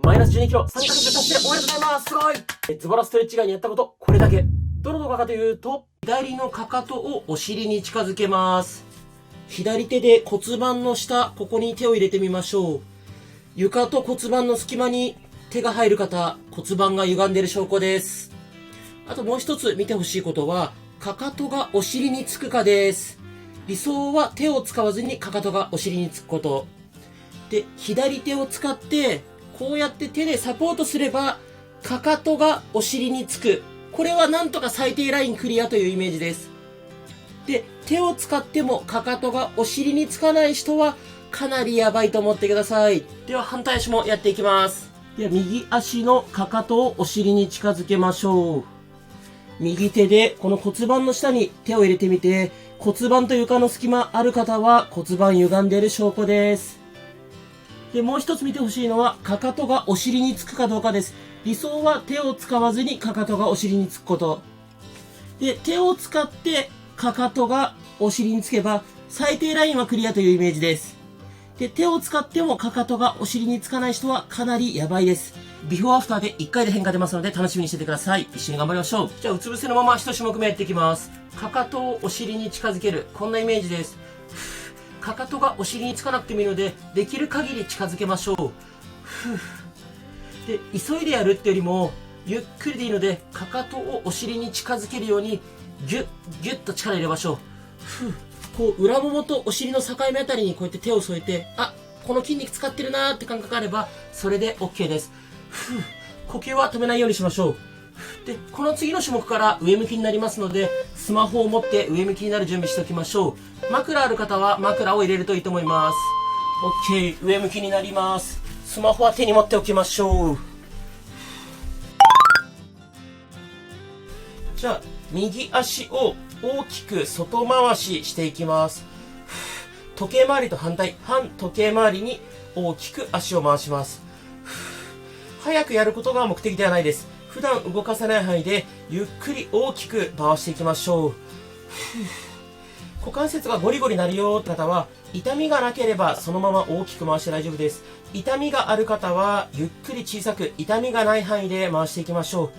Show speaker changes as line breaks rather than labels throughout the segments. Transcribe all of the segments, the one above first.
マイナス12キロ、3ヶ月で達成おめでとうございます。すごい。ズボラストレッチ以外にやったこと、これだけ。どの動画かというと、左のかかとをお尻に近づけます。左手で骨盤の下、ここに手を入れてみましょう。床と骨盤の隙間に手が入る方、骨盤が歪んでいる証拠です。あともう一つ見てほしいことは、かかとがお尻につくかです。理想は手を使わずにかかとがお尻につくこと。で、左手を使って、こうやって手でサポートすれば、かかとがお尻につく。これはなんとか最低ラインクリアというイメージです。で、手を使ってもかかとがお尻につかない人は、かなりやばいと思ってください。では反対足もやっていきます。では右足のかかとをお尻に近づけましょう。右手でこの骨盤の下に手を入れてみて、骨盤と床の隙間ある方は骨盤歪んでいる証拠です。で、もう一つ見てほしいのは、かかとがお尻につくかどうかです。理想は手を使わずにかかとがお尻につくこと。で、手を使ってかかとがお尻につけば、最低ラインはクリアというイメージです。で、手を使ってもかかとがお尻につかない人はかなりやばいです。ビフォーアフターで1回で変化出ますので楽しみにしててください。一緒に頑張りましょう。じゃあ、うつ伏せのまま1種目目やっていきます。かかとをお尻に近づける。こんなイメージです。かかとがお尻につかなくてもいいので、できる限り近づけましょう。で、急いでやるってよりも、ゆっくりでいいので、かかとをお尻に近づけるように、ギュッ、ギュッと力入れましょう。こう、裏ももとお尻の境目あたりにこうやって手を添えて、あ、この筋肉使ってるなーって感覚があれば、それで OK です。呼吸は止めないようにしましょう。で、この次の種目から上向きになりますので、スマホを持って上向きになる準備しておきましょう。枕ある方は枕を入れるといいと思います。OK、上向きになります。スマホは手に持っておきましょう。じゃあ、右足を大きく外回ししていきます。時計回りと反対、反時計回りに大きく足を回します。早くやることが目的ではないです。普段動かさない範囲でゆっくり大きく回していきましょう。股関節がゴリゴリなるよって方は、痛みがなければそのまま大きく回して大丈夫です。痛みがある方はゆっくり小さく、痛みがない範囲で回していきましょう。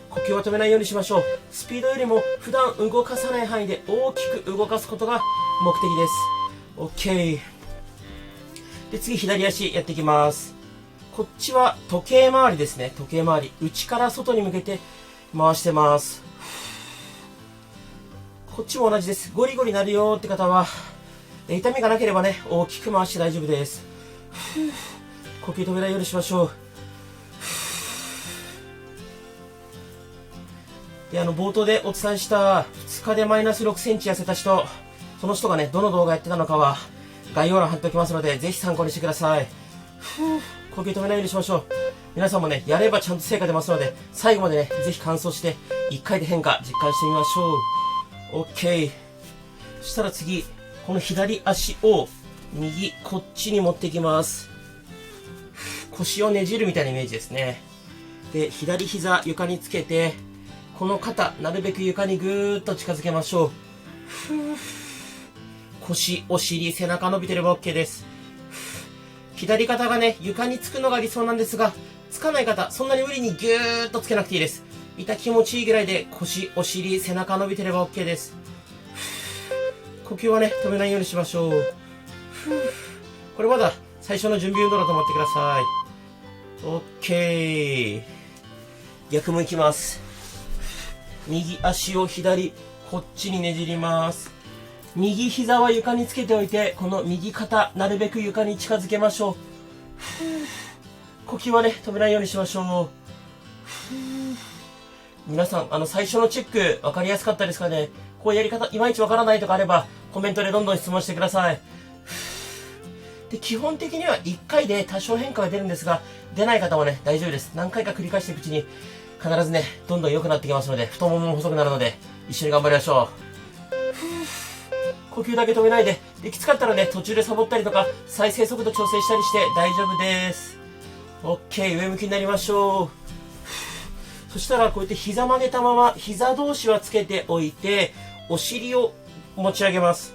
呼吸を止めないようにしましょう。スピードよりも普段動かさない範囲で大きく動かすことが目的です。 OK で、次左足やっていきます。こっちは時計回りですね。時計回り、内から外に向けて回してます。こっちも同じです。ゴリゴリなるよって方は、痛みがなければね、大きく回して大丈夫です。呼吸止めないようにしましょう。で、冒頭でお伝えした2日でマイナス6センチ痩せた人、その人がね、どの動画やってたのかは概要欄貼っておきますので、ぜひ参考にしてください。呼吸止めないようにしましょう。皆さんもね、やればちゃんと成果出ますので、最後までね、ぜひ完走して1回で変化実感してみましょう。 OK。 そしたら次、この左足を右こっちに持っていきます。腰をねじるみたいなイメージですね。で、左膝床につけて、この肩なるべく床にぐーっと近づけましょう。腰、お尻、背中伸びてれば OK です。左肩がね、床につくのが理想なんですが、つかない方、そんなに無理にぎゅーっとつけなくていいです。痛気持ちいいぐらいで腰、お尻、背中伸びてれば OK です。呼吸はね、止めないようにしましょう。これまだ最初の準備運動だと思ってください。OK。逆もいきます。右足を左、こっちにねじります。右膝は床につけておいて、この右肩、なるべく床に近づけましょう。呼吸はね、止めないようにしましょう。皆さん、最初のチェック、わかりやすかったですかね。こうやり方、いまいちわからないとかあれば、コメントでどんどん質問してください。で、基本的には1回で多少変化が出るんですが、出ない方はね、大丈夫です。何回か繰り返していくうちに、必ずね、どんどん良くなってきますので、太ももも細くなるので、一緒に頑張りましょう。呼吸だけ止めないで、できつかったらね、途中でサボったりとか、再生速度調整したりして大丈夫です。OK、上向きになりましょう。そしたら、こうやって膝曲げたまま、膝同士はつけておいて、お尻を持ち上げます。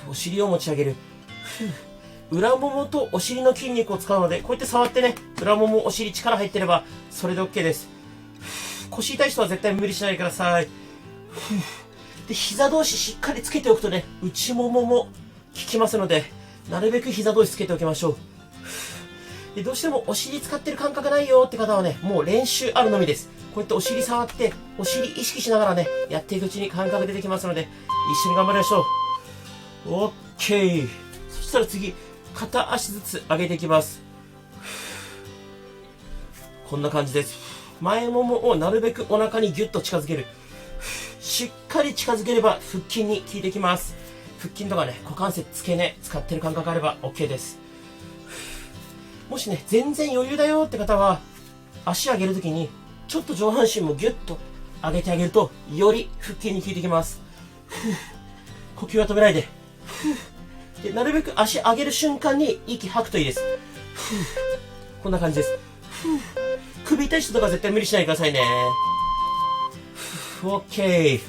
お尻を持ち上げる。裏ももとお尻の筋肉を使うので、こうやって触ってね、裏もも、お尻力入ってれば、それで OK です。腰痛い人は絶対無理しないでください。で、膝同士しっかりつけておくとね、内ももも効きますので、なるべく膝同士つけておきましょう。で、どうしてもお尻使ってる感覚ないよって方はね、もう練習あるのみです。こうやってお尻触って、お尻意識しながらね、やっていくうちに感覚出てきますので、一緒に頑張りましょう。OK。そしたら次、片足ずつ上げていきます。こんな感じです。前ももをなるべくお腹にギュッと近づける。しっかり近づければ腹筋に効いてきます。腹筋とかね、股関節、付け根使ってる感覚あれば OK です。もしね、全然余裕だよって方は、足上げるときに、ちょっと上半身もギュッと上げてあげると、より腹筋に効いてきます。呼吸は止めないで。で、なるべく足上げる瞬間に息吐くといいです。こんな感じです。首痛い人とか絶対無理しないでくださいね。OK。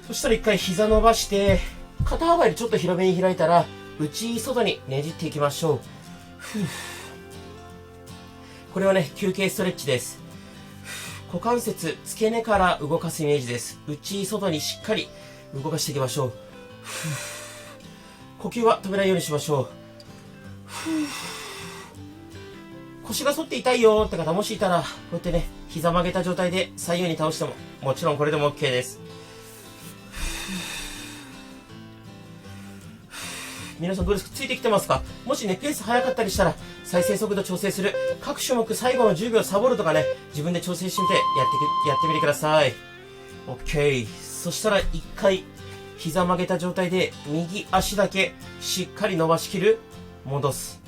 そしたら一回膝伸ばして、肩幅よりちょっと広めに開いたら、内外にねじっていきましょう。これはね、休憩ストレッチです。股関節、付け根から動かすイメージです。内外にしっかり動かしていきましょう。呼吸は止めないようにしましょう。腰が反って痛いよって方もしいたら、こうやってね、膝曲げた状態で左右に倒しても、もちろんこれでも OK です。皆さんどうですか？ついてきてますか？もしね、ペース速かったりしたら、再生速度調整する、各種目最後の10秒サボるとかね、自分で調整してみて、やってみてください。OK。そしたら一回、膝曲げた状態で、右足だけしっかり伸ばしきる、戻す。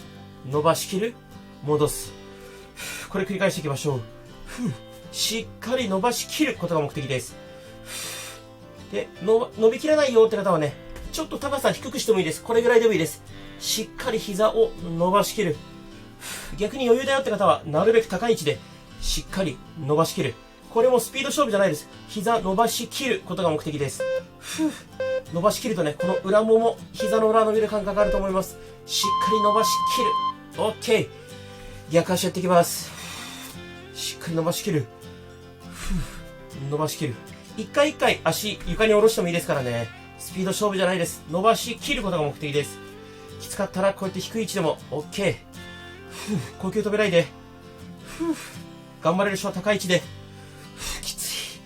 伸ばしきる、戻す。これ繰り返していきましょう。しっかり伸ばしきることが目的です。で、伸びきらないよって方はね、ちょっと高さ低くしてもいいです。これぐらいでもいいです。しっかり膝を伸ばしきる。逆に余裕だよって方は、なるべく高い位置で、しっかり伸ばしきる。これもスピード勝負じゃないです。膝伸ばしきることが目的です。伸ばしきるとね、この裏もも、膝の裏伸びる感覚あると思います。しっかり伸ばしきる。OK。逆足やっていきます。しっかり伸ばしきる。伸ばしきる。一回一回足床に下ろしてもいいですからね。スピード勝負じゃないです。伸ばしきることが目的です。きつかったらこうやって低い位置でも OK。呼吸止めないで。頑張れる人は高い位置で。きつい。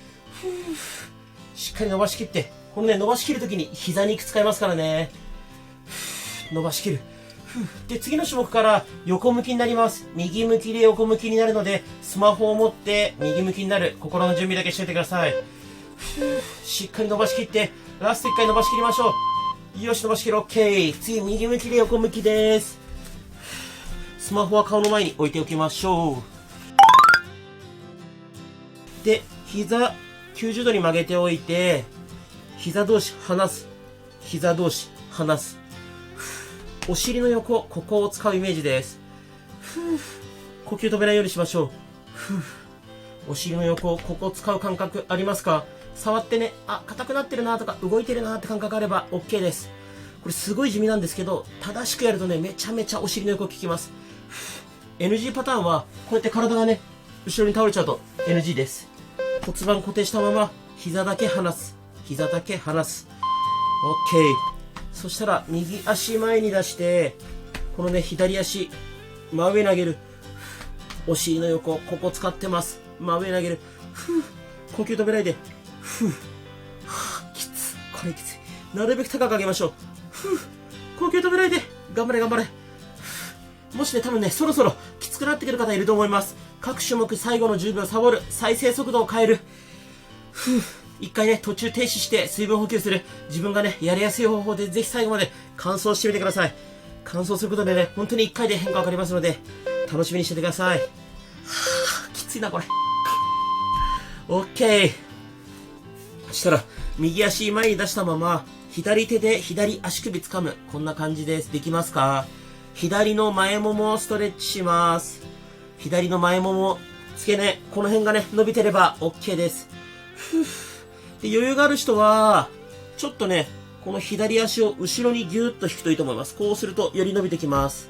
しっかり伸ばしきって。このね、伸ばしきるときに膝肉使いますからね。伸ばしきる。で、次の種目から横向きになります。右向きで横向きになるので、スマホを持って右向きになる心の準備だけしておいてください。しっかり伸ばしきって、ラスト1回伸ばしきりましょう。よし、伸ばしきる。OK。次、右向きで横向きです。スマホは顔の前に置いておきましょう。で、膝90度に曲げておいて、膝同士離す。膝同士離す。お尻の横、ここを使うイメージです。呼吸止めないようにしましょう。お尻の横、ここを使う感覚ありますか？触ってね、あ、硬くなってるなとか動いてるなって感覚あれば OK です。これすごい地味なんですけど、正しくやるとね、めちゃめちゃお尻の横効きます。NG パターンは、こうやって体がね、後ろに倒れちゃうと NG です。骨盤固定したまま、膝だけ離す。膝だけ離す。OK。そしたら、右足前に出して、このね、左足、真上に上げる。お尻の横、ここ使ってます。真上に上げる。呼吸止めないで。きつ。これきつい。なるべく高く上げましょう。呼吸止めないで。頑張れ頑張れ。もしね、多分ね、そろそろきつくなってくる方いると思います。各種目最後の10秒サボる。再生速度を変える。一回ね、途中停止して水分補給する。自分がね、やりやすい方法でぜひ最後まで乾燥してみてください。乾燥することでね、本当に一回で変化わかりますので、楽しみにしててください。きついな、これ。OK。そしたら、右足前に出したまま、左手で左足首掴む。こんな感じです。できますか？左の前ももをストレッチします。左の前もも、付け根、この辺がね、伸びてれば OK です。で、余裕がある人は、ちょっとね、この左足を後ろにギューッと引くといいと思います。こうするとより伸びてきます。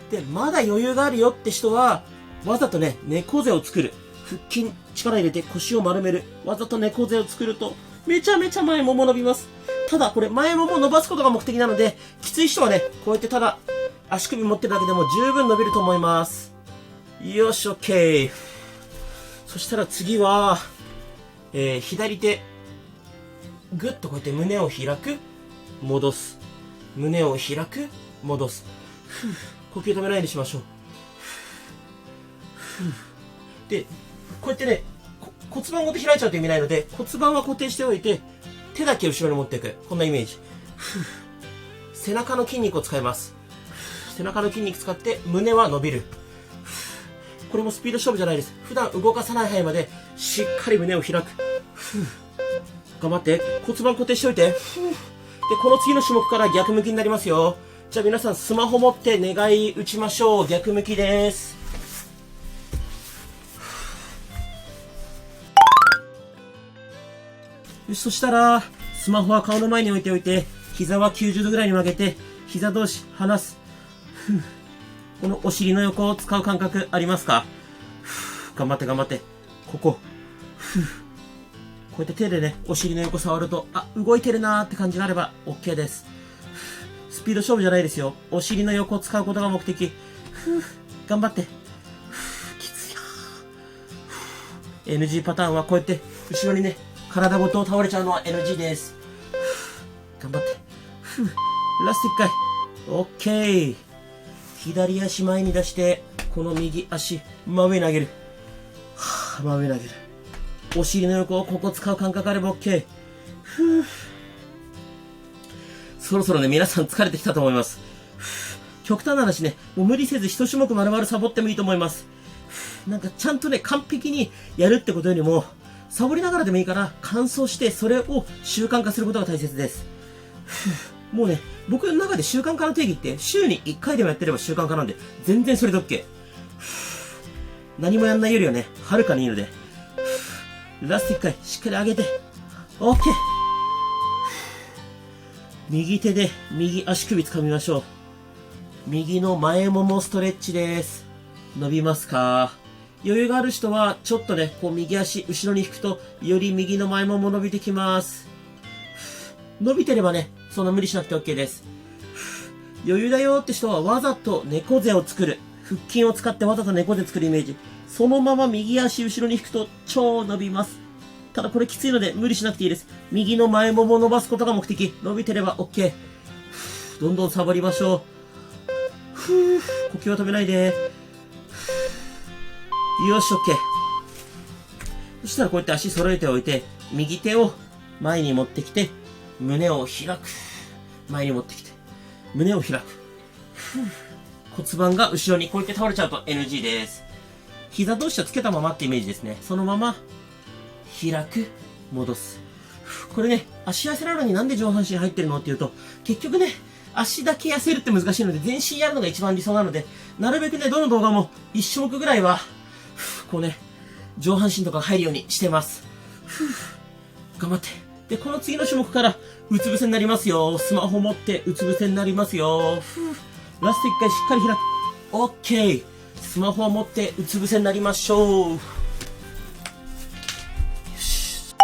で、まだ余裕があるよって人は、わざとね、猫背を作る。腹筋、力入れて腰を丸める。わざと猫背を作ると、めちゃめちゃ前もも伸びます。ただ、これ前もも伸ばすことが目的なので、きつい人はね、こうやってただ、足首持ってるだけでも十分伸びると思います。よし、OK。そしたら次は、左手、ぐっとこうやって胸を開く、戻す。胸を開く、戻す。呼吸止めないようにしましょう。で、こうやってね、骨盤ごと開いちゃうと意味ないので、骨盤は固定しておいて、手だけ後ろに持っていく。こんなイメージ。背中の筋肉を使います。背中の筋肉使って胸は伸びる。これもスピード勝負じゃないです。普段動かさない範囲までしっかり胸を開く。頑張って。骨盤固定しておいて。で、この次の種目から逆向きになりますよ。じゃあ皆さんスマホ持って願い打ちましょう。逆向きです。よし、そしたら、スマホは顔の前に置いておいて、膝は90度ぐらいに曲げて、膝同士離す。このお尻の横を使う感覚ありますか？頑張って頑張って。ここ。こうやって手でね、お尻の横触ると、あ、動いてるなーって感じがあれば OK です。スピード勝負じゃないですよ。お尻の横を使うことが目的。頑張って。きついやー。NG パターンはこうやって後ろにね、体ごと倒れちゃうのは NG です。頑張って。ラスト1回。OK。左足前に出して、この右足、真上に上げる。真上に上げる。お尻の横をここ使う感覚あれば OK。そろそろね、皆さん疲れてきたと思います。極端な話ね、もう無理せず一種目丸々サボってもいいと思います。なんかちゃんとね、完璧にやるってことよりも、サボりながらでもいいから、乾燥して、それを習慣化することが大切です。もうね、僕の中で習慣化の定義って、週に1回でもやってれば習慣化なんで、全然それで OK。何もやんないよりはね、はるかにいいので、ラスト1回、しっかり上げて、OK。右手で右足首掴みましょう。右の前ももストレッチです。伸びますか？余裕がある人は、ちょっとね、こう右足後ろに引くと、より右の前もも伸びてきます。伸びてればね、そんな無理しなくて OK です。余裕だよって人はわざと猫背を作る。腹筋を使ってわざと猫背作るイメージ。そのまま右足後ろに引くと超伸びます。ただこれきついので無理しなくていいです。右の前もも伸ばすことが目的。伸びてれば OK。どんどんサボりましょう。呼吸は止めないで。よし、OK。そしたらこうやって足揃えておいて、右手を前に持ってきて、胸を開く。前に持ってきて、胸を開く。骨盤が後ろにこうやって倒れちゃうと NG です。膝同士をつけたままってイメージですね。そのまま、開く、戻す。これね、足痩せなのになんで上半身入ってるのっていうと、結局ね、足だけ痩せるって難しいので、全身やるのが一番理想なので、なるべくね、どの動画も1種目ぐらいは、こうね、上半身とか入るようにしてます。頑張って。で、この次の種目から、うつ伏せになりますよ。スマホ持って、うつ伏せになりますよ。ラスト1回しっかり開く。OK。スマホを持って、うつ伏せになりましょう。よし。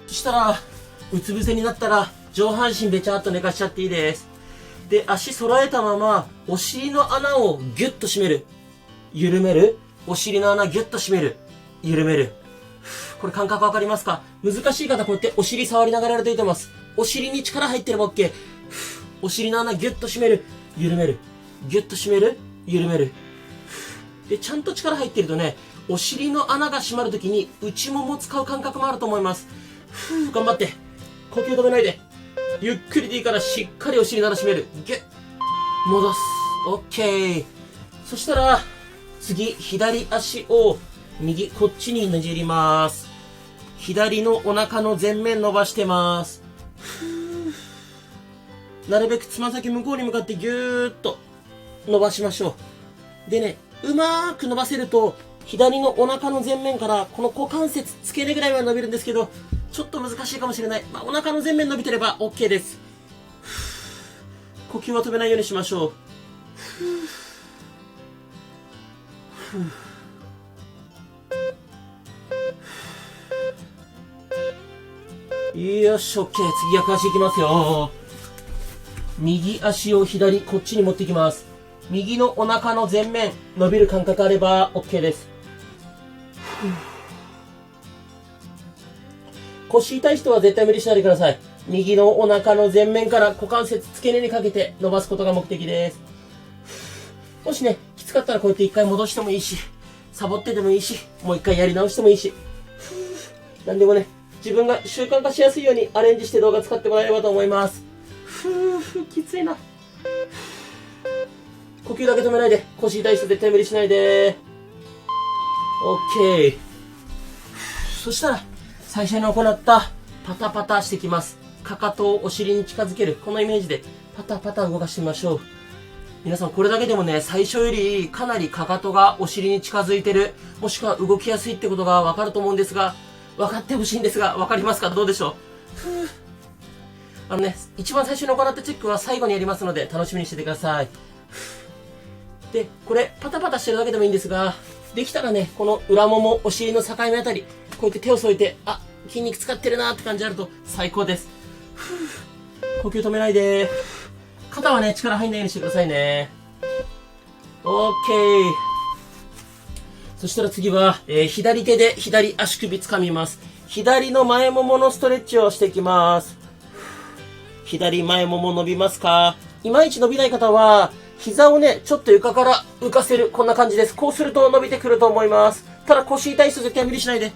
そしたら、うつ伏せになったら、上半身べちゃっと寝かしちゃっていいです。で、足揃えたまま、お尻の穴をギュッと締める。緩める。お尻の穴ギュッと締める。緩める。これ感覚わかりますか？難しい方こうやってお尻触りながらやるといいと思います。お尻に力入ってれば OK。お尻の穴ギュッと締める。緩める。ギュッと締める。緩める。で、ちゃんと力入ってるとね、お尻の穴が閉まるときに内もも使う感覚もあると思います。頑張って。呼吸止めないで。ゆっくりでいいからしっかりお尻の穴閉める。ギュッ。戻す。OK。そしたら、次、左足を右、こっちにねじります。左のお腹の前面伸ばしてます。なるべくつま先向こうに向かってぎゅーっと伸ばしましょう。でね、うまーく伸ばせると、左のお腹の前面からこの股関節付け根ぐらいは伸びるんですけど、ちょっと難しいかもしれない。お腹の前面伸びてれば OK です。呼吸は止めないようにしましょう。よし、OK。次逆足いきますよ。右足を左、こっちに持っていきます。右のお腹の前面、伸びる感覚あれば OK です。腰痛い人は絶対無理しないでください。右のお腹の前面から股関節付け根にかけて伸ばすことが目的です。もしね、きつかったらこうやって一回戻してもいいし、サボってでもいいし、もう一回やり直してもいいし、なんでもね、自分が習慣化しやすいようにアレンジして動画使ってもらえればと思います。きついな。呼吸だけ止めないで、腰痛い人絶対無理しないで。OK。そしたら、最初に行ったパタパタしてきます。かかとをお尻に近づける。このイメージでパタパタ動かしてみましょう。皆さんこれだけでもね、最初よりかなりかかとがお尻に近づいてる、もしくは動きやすいってことがわかると思うんですが、分かってほしいんですが、わかりますか？どうでしょう？一番最初に行ったチェックは最後にやりますので楽しみにしててください。で、これパタパタしてるだけでもいいんですが、できたらね、この裏もも、お尻の境目あたり、こうやって手を添えて、あ、筋肉使ってるなーって感じあると最高です。呼吸止めないで。肩はね、力入んないようにしてくださいね。OK。そしたら次は、左手で左足首掴みます。左の前もものストレッチをしていきます。左前もも伸びますか？いまいち伸びない方は、膝をね、ちょっと床から浮かせる。こんな感じです。こうすると伸びてくると思います。ただ腰痛い人絶対無理しないで。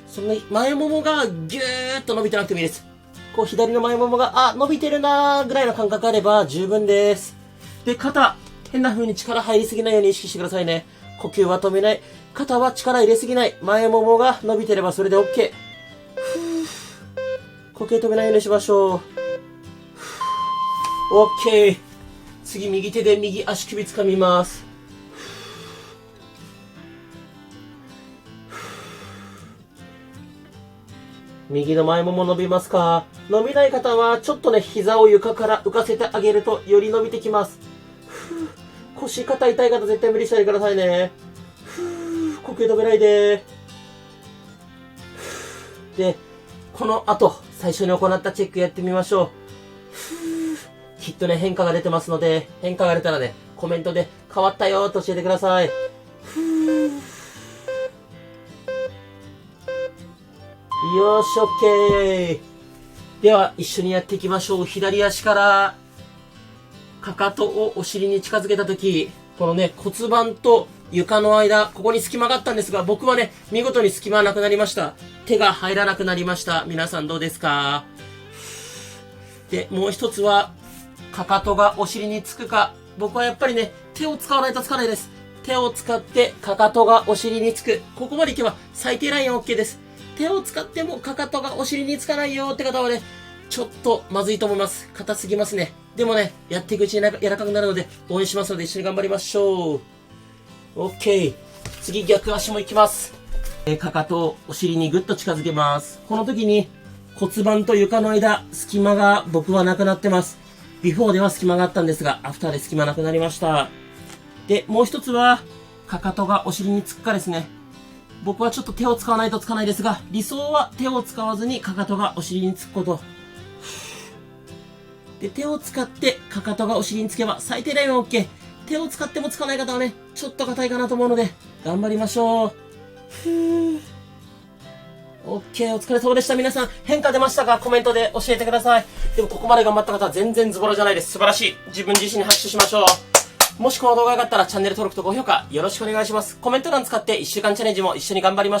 そんな前ももがギューッと伸びてなくてもいいです。こう左の前ももが、伸びてるなーぐらいの感覚あれば十分です。で、肩、変な風に力入りすぎないように意識してくださいね。呼吸は止めない。肩は力入れすぎない。前ももが伸びてればそれで OK。呼吸止めないようにしましょう。OK。次、右手で右足首掴みます。右の前もも伸びますか？伸びない方は、ちょっとね、膝を床から浮かせてあげると、より伸びてきます。腰、肩痛い方絶対無理しないでくださいね。呼吸止めないで。で、この後、最初に行ったチェックやってみましょう。きっとね、変化が出てますので、変化が出たらね、コメントで変わったよと教えてください。よーし、OK。では、一緒にやっていきましょう。左足から、かかとをお尻に近づけたとき、このね、骨盤と床の間、ここに隙間があったんですが、僕はね、見事に隙間はなくなりました。手が入らなくなりました。皆さんどうですか？で、もう一つは、かかとがお尻につくか。僕はやっぱりね、手を使わないとつかないです。手を使って、かかとがお尻につく。ここまでいけば最低ライン OK です。手を使ってもかかとがお尻につかないよって方はね、ちょっとまずいと思います。硬すぎますね。でもね、やっていくうちに柔らかくなるので応援しますので一緒に頑張りましょう。OK。次逆足もいきます。かかとをお尻にぐっと近づけます。この時に骨盤と床の間、隙間が僕はなくなってます。ビフォーでは隙間があったんですが、アフターで隙間なくなりました。で、もう一つは、かかとがお尻につくかですね。僕はちょっと手を使わないとつかないですが、理想は手を使わずにかかとがお尻につくこと。で、手を使ってかかとがお尻につけば最低ラインは OK。手を使ってもつかない方はね、ちょっと硬いかなと思うので、頑張りましょう。OK、お疲れ様でした。皆さん、変化出ましたか？コメントで教えてください。でもここまで頑張った方は全然ズボラじゃないです。素晴らしい。自分自身に拍手しましょう。もしこの動画が良かったらチャンネル登録と高評価よろしくお願いします。コメント欄使って1週間チャレンジも一緒に頑張りましょう。